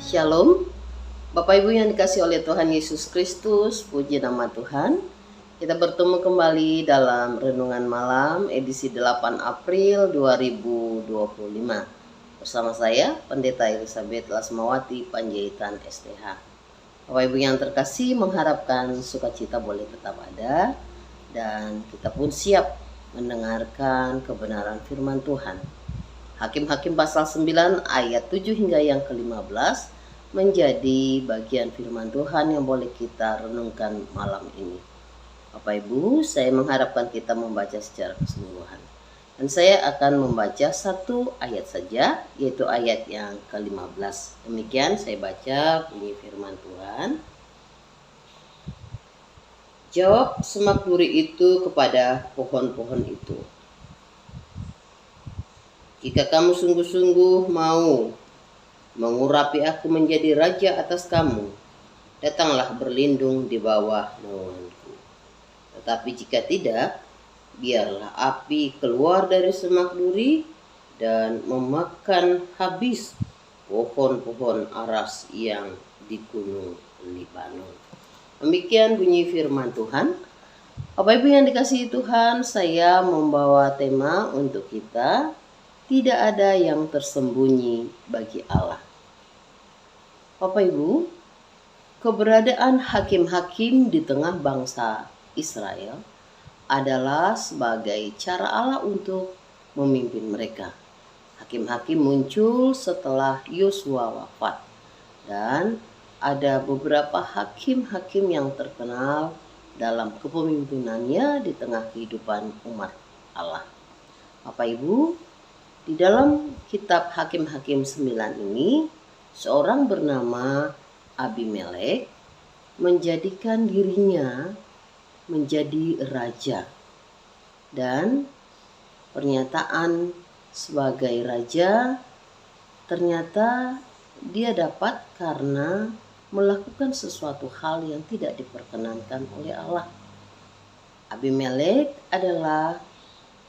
Shalom, Bapak Ibu yang dikasihi oleh Tuhan Yesus Kristus, puji nama Tuhan. Kita bertemu kembali dalam Renungan Malam edisi 8 April 2025. Bersama saya, Pendeta Elizabeth Lasmawati Panjaitan STH. Bapak Ibu yang terkasih, mengharapkan sukacita boleh tetap ada, dan kita pun siap mendengarkan kebenaran firman Tuhan. Hakim-Hakim pasal 9 ayat 7 hingga yang ke-15 menjadi bagian firman Tuhan yang boleh kita renungkan malam ini. Bapak Ibu, saya mengharapkan kita membaca secara keseluruhan. Dan saya akan membaca satu ayat saja, yaitu ayat yang ke-15. Demikian saya baca bunyi firman Tuhan. Jawab semak duri itu kepada pohon-pohon itu, jika kamu sungguh-sungguh mau mengurapi aku menjadi raja atas kamu, datanglah berlindung di bawah naunganku. Tetapi jika tidak, biarlah api keluar dari semak duri dan memakan habis pohon-pohon aras yang di gunung Libanon. Demikian bunyi firman Tuhan. Bapak Ibu yang dikasihi Tuhan, saya membawa tema untuk kita. Tidak ada yang tersembunyi bagi Allah. Bapak Ibu, keberadaan hakim-hakim di tengah bangsa Israel adalah sebagai cara Allah untuk memimpin mereka. Hakim-hakim muncul setelah Yosua wafat, dan ada beberapa hakim-hakim yang terkenal dalam kepemimpinannya di tengah kehidupan umat Allah. Bapak Ibu, di dalam kitab Hakim-Hakim 9 ini, seorang bernama Abimelek menjadikan dirinya menjadi raja. Dan pernyataan sebagai raja ternyata dia dapat karena melakukan sesuatu hal yang tidak diperkenankan oleh Allah. Abimelek adalah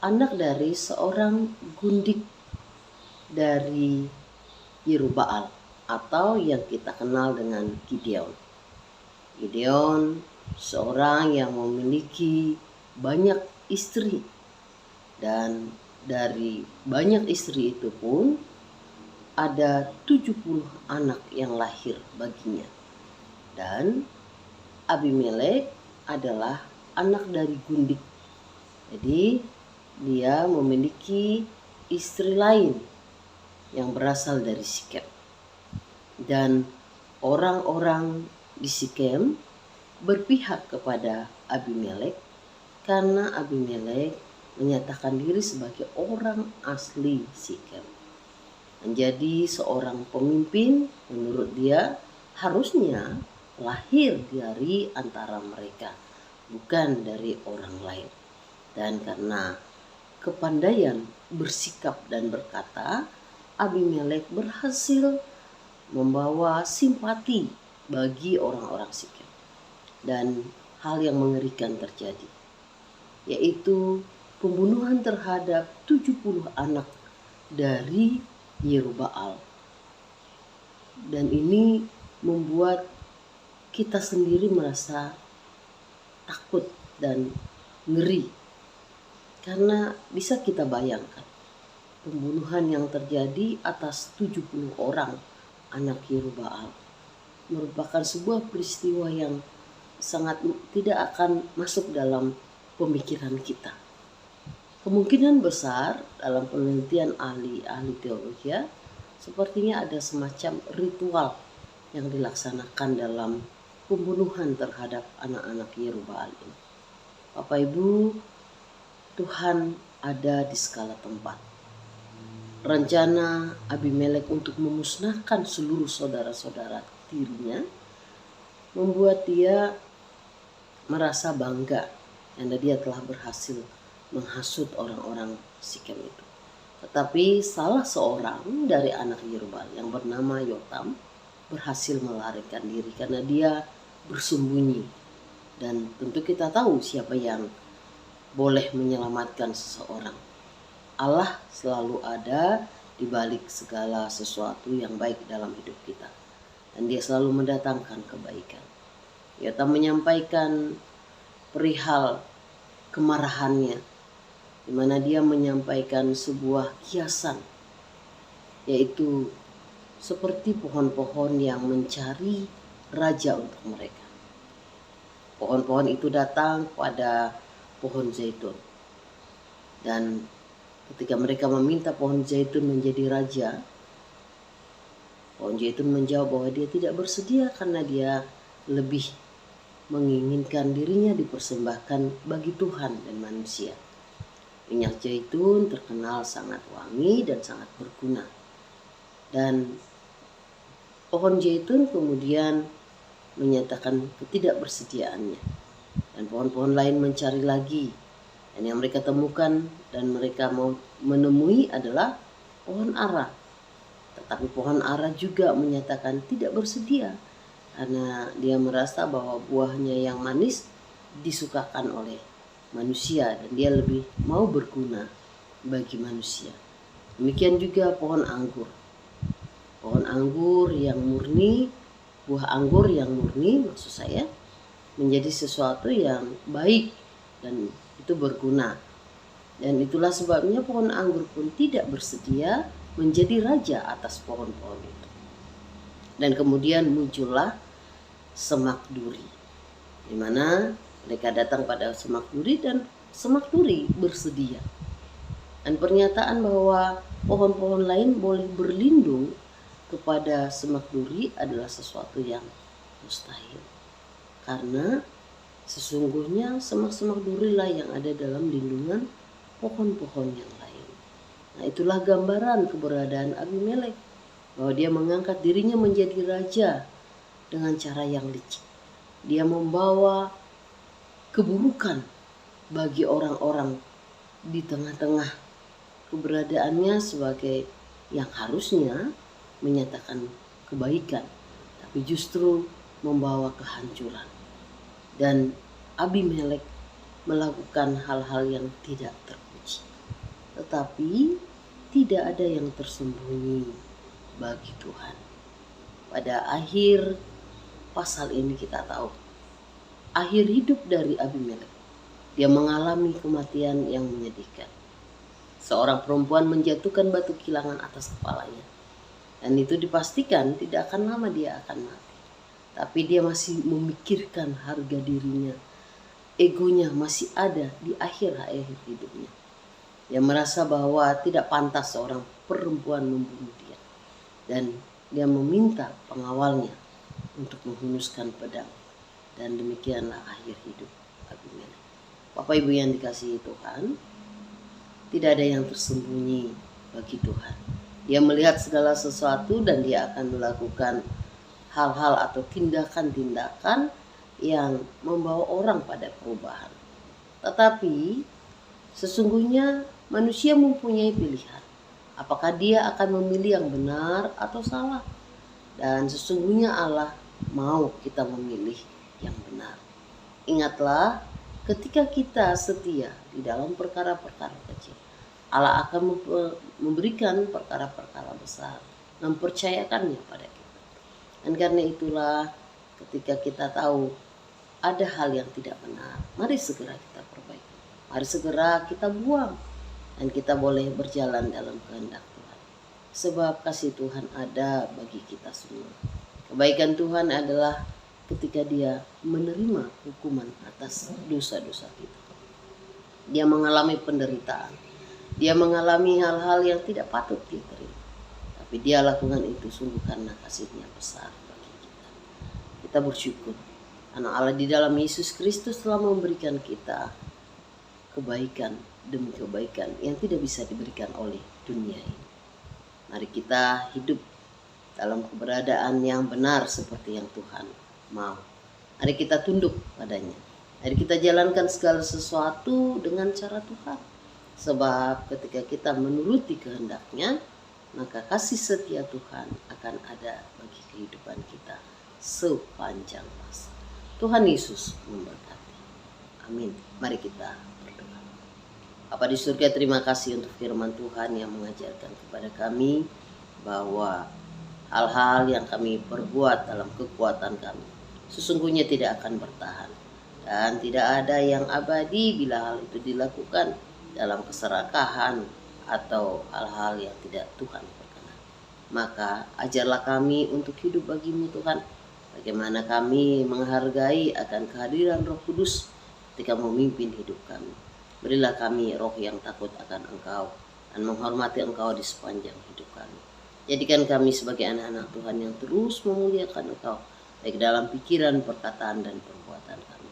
anak dari seorang gundik dari Yerubbaal, atau yang kita kenal dengan Gideon. Gideon seorang yang memiliki banyak istri, dan dari banyak istri itu pun ada 70 anak yang lahir baginya. Dan Abimelek adalah anak dari gundik. Jadi dia memiliki istri lain yang berasal dari Sikem. Dan orang-orang di Sikem berpihak kepada Abimelek karena Abimelek menyatakan diri sebagai orang asli Sikem. Menjadi seorang pemimpin, menurut dia harusnya lahir dari antara mereka, bukan dari orang lain. Dan karena kepandaian bersikap dan berkata, Abimelek berhasil membawa simpati bagi orang-orang Sikem. Dan hal yang mengerikan terjadi, yaitu pembunuhan terhadap 70 anak dari Yerubbaal. Dan ini membuat kita sendiri merasa takut dan ngeri. Karena bisa kita bayangkan, pembunuhan yang terjadi atas 70 orang anak Yerubbaal merupakan sebuah peristiwa yang sangat tidak akan masuk dalam pemikiran kita. Kemungkinan besar dalam penelitian ahli-ahli teologi, sepertinya ada semacam ritual yang dilaksanakan dalam pembunuhan terhadap anak-anak Yerubbaal ini. Bapak Ibu, Tuhan ada di segala tempat. Rencana Abimelek untuk memusnahkan seluruh saudara-saudara tirinya membuat dia merasa bangga karena dia telah berhasil menghasut orang-orang Sikem itu. Tetapi salah seorang dari anak Yerubbaal yang bernama Yotam berhasil melarikan diri karena dia bersembunyi. Dan tentu kita tahu siapa yang boleh menyelamatkan seseorang. Allah selalu ada di balik segala sesuatu yang baik dalam hidup kita. dan dia selalu mendatangkan kebaikan. Ia tak menyampaikan perihal kemarahannya, di mana dia menyampaikan sebuah kiasan, yaitu seperti pohon-pohon yang mencari raja untuk mereka. Pohon-pohon itu datang pada pohon zaitun, dan ketika mereka meminta pohon zaitun menjadi raja, pohon zaitun menjawab bahwa dia tidak bersedia karena dia lebih menginginkan dirinya dipersembahkan bagi Tuhan dan manusia. Minyak zaitun terkenal sangat wangi dan sangat berguna. Dan pohon zaitun kemudian menyatakan ketidakbersediaannya. Dan pohon-pohon lain mencari lagi. Dan yang mereka temukan dan mereka mau menemui adalah pohon ara. Tetapi pohon ara juga menyatakan tidak bersedia, karena dia merasa bahwa buahnya yang manis disukakan oleh manusia dan dia lebih mau berguna bagi manusia. Demikian juga pohon anggur. Pohon anggur yang murni, buah anggur yang murni maksud saya, menjadi sesuatu yang baik dan itu berguna. Dan itulah sebabnya pohon anggur pun tidak bersedia menjadi raja atas pohon-pohon itu. Dan kemudian muncullah semak duri, di mana mereka datang pada semak duri dan semak duri bersedia. Dan pernyataan bahwa pohon-pohon lain boleh berlindung kepada semak duri adalah sesuatu yang mustahil, karena sesungguhnya semak-semak duri lah yang ada dalam lindungan pohon-pohon yang lain. Nah, itulah gambaran keberadaan Abimelek, bahwa dia mengangkat dirinya menjadi raja dengan cara yang licik. Dia membawa keburukan bagi orang-orang di tengah-tengah keberadaannya sebagai yang harusnya menyatakan kebaikan, tapi justru membawa kehancuran. Dan Abimelek melakukan hal-hal yang tidak terpuji. Tetapi tidak ada yang tersembunyi bagi Tuhan. Pada akhir pasal ini kita tahu akhir hidup dari Abimelek. Dia mengalami kematian yang menyedihkan. Seorang perempuan menjatuhkan batu kilangan atas kepalanya. Dan itu dipastikan tidak akan lama dia akan mati. Tapi dia masih memikirkan harga dirinya. Egonya masih ada di akhir-akhir hidupnya. Dia merasa bahwa tidak pantas seorang perempuan membunuh dia. Dan dia meminta pengawalnya untuk menghunuskan pedang. Dan demikianlah akhir hidup Abimelek. Bapak Ibu yang dikasihi Tuhan, tidak ada yang tersembunyi bagi Tuhan. Dia melihat segala sesuatu dan dia akan melakukan hal-hal atau tindakan-tindakan yang membawa orang pada perubahan. Tetapi sesungguhnya manusia mempunyai pilihan. Apakah dia akan memilih yang benar atau salah? Dan sesungguhnya Allah mau kita memilih yang benar. Ingatlah, ketika kita setia di dalam perkara-perkara kecil, Allah akan memberikan perkara-perkara besar, mempercayakannya pada kita. Dan karena itulah ketika kita tahu ada hal yang tidak benar, mari segera kita perbaiki. Mari segera kita buang dan kita boleh berjalan dalam kehendak Tuhan. Sebab kasih Tuhan ada bagi kita semua. Kebaikan Tuhan adalah ketika dia menerima hukuman atas dosa-dosa kita. Dia mengalami penderitaan. Dia mengalami hal-hal yang tidak patut diterima. Tapi dia lakukan itu sungguh karena kasihnya besar bagi kita. Kita bersyukur karena Allah di dalam Yesus Kristus telah memberikan kita kebaikan demi kebaikan yang tidak bisa diberikan oleh dunia ini. Mari kita hidup dalam keberadaan yang benar seperti yang Tuhan mau. Mari kita tunduk padanya. Mari kita jalankan segala sesuatu dengan cara Tuhan. Sebab ketika kita menuruti kehendak-Nya, maka kasih setia Tuhan akan ada bagi kehidupan kita sepanjang masa. Tuhan Yesus memberkati. Amin. Mari kita berdoa. Bapa di surga, terima kasih untuk firman Tuhan yang mengajarkan kepada kami bahwa hal-hal yang kami perbuat dalam kekuatan kami sesungguhnya tidak akan bertahan. Dan tidak ada yang abadi bila hal itu dilakukan dalam keserakahan atau hal-hal yang tidak Tuhan berkenan. Maka ajarlah kami untuk hidup bagimu Tuhan. Bagaimana kami menghargai akan kehadiran Roh Kudus ketika memimpin hidup kami. Berilah kami roh yang takut akan Engkau dan menghormati Engkau di sepanjang hidup kami. Jadikan kami sebagai anak-anak Tuhan yang terus memuliakan Engkau, baik dalam pikiran, perkataan, dan perbuatan kami.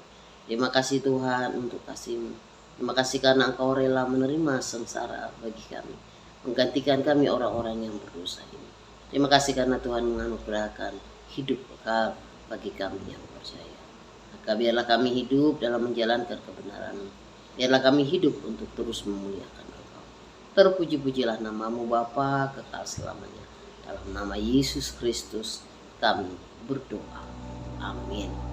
Terima kasih Tuhan untuk kasih-Mu. Terima kasih karena Engkau rela menerima sengsara bagi kami, menggantikan kami orang-orang yang berdosa ini. Terima kasih karena Tuhan menganugerahkan hidup kekal bagi kami yang percaya. Maka biarlah kami hidup dalam menjalankan kebenaran. Biarlah kami hidup untuk terus memuliakan Engkau. Terpuji-pujilah nama-Mu Bapa kekal selamanya. Dalam nama Yesus Kristus kami berdoa. Amin.